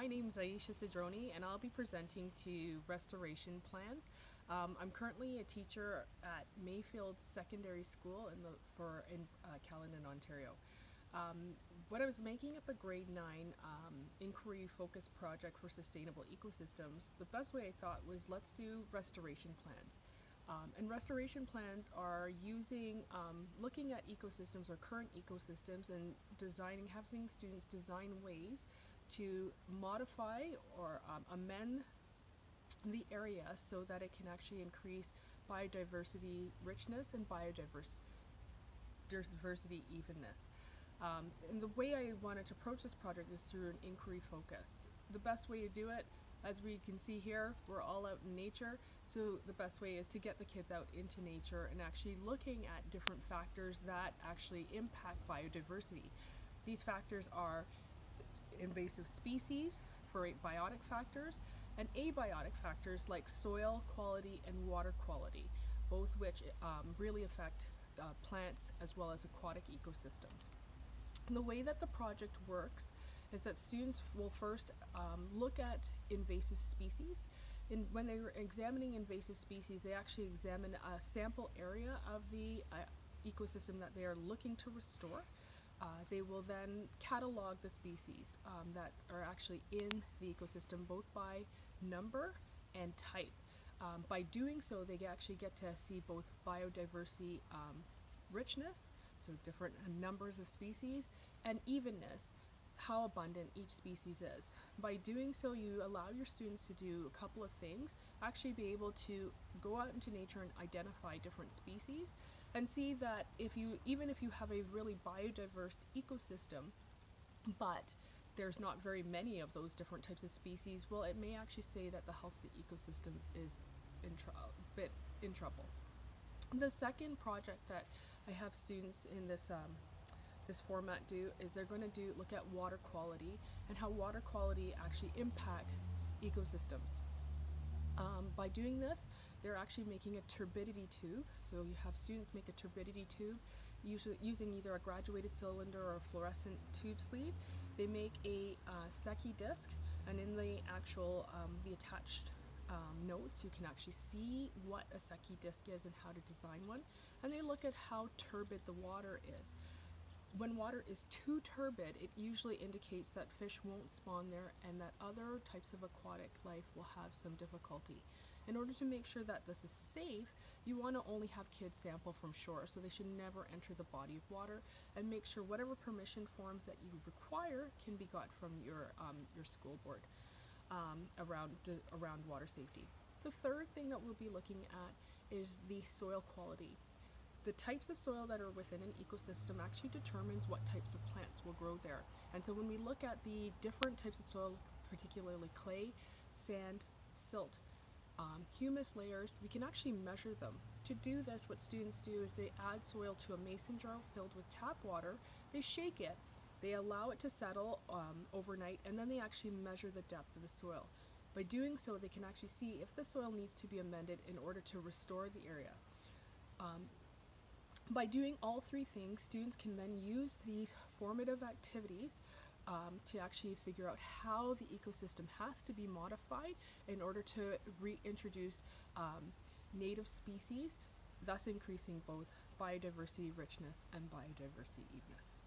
My name is Aisha Cedroni, and I'll be presenting to restoration plans. I'm currently a teacher at Mayfield Secondary School in Caledon, Ontario. When I was making up a grade 9 inquiry focused project for sustainable ecosystems, the best way I thought was let's do restoration plans. And restoration plans are looking at ecosystems or current ecosystems and having students design ways to modify or amend the area so that it can actually increase biodiversity richness and biodiversity evenness. And the way I wanted to approach this project is through an inquiry focus. The best way to do it, as we can see here, we're all out in nature, so the best way is to get the kids out into nature and actually looking at different factors that actually impact biodiversity. These factors are invasive species, for biotic factors, and abiotic factors like soil quality and water quality, both which really affect plants as well as aquatic ecosystems. And the way that the project works is that students will first look at invasive species. When they were examining invasive species, they actually examine a sample area of the ecosystem that they are looking to restore. They will then catalog the species that are actually in the ecosystem, both by number and type. By doing so, they actually get to see both biodiversity richness, so different numbers of species, and evenness, how abundant each species is. By doing so, you allow your students to do a couple of things, actually be able to go out into nature and identify different species, and see that even if you have a really biodiverse ecosystem, but there's not very many of those different types of species, well, it may actually say that the health of the ecosystem is in trouble. The second project that I have students in this format do is they're going to look at water quality and how water quality actually impacts ecosystems. By doing this, they're actually making a turbidity tube. So you have students make a turbidity tube, usually using either a graduated cylinder or a fluorescent tube sleeve. They make a Secchi disc, and in the the attached notes, you can actually see what a Secchi disc is and how to design one. And they look at how turbid the water is. When water is too turbid, it usually indicates that fish won't spawn there and that other types of aquatic life will have some difficulty. In order to make sure that this is safe, you want to only have kids sample from shore, so they should never enter the body of water, and make sure whatever permission forms that you require can be got from your school board around water safety. The third thing that we'll be looking at is the soil quality. The types of soil that are within an ecosystem actually determines what types of plants will grow there. And so when we look at the different types of soil, particularly clay, sand, silt, humus layers, we can actually measure them. To do this, what students do is they add soil to a mason jar filled with tap water, they shake it, they allow it to settle overnight, and then they actually measure the depth of the soil. By doing so, they can actually see if the soil needs to be amended in order to restore the area. By doing all three things, students can then use these formative activities to actually figure out how the ecosystem has to be modified in order to reintroduce native species, thus increasing both biodiversity richness and biodiversity evenness.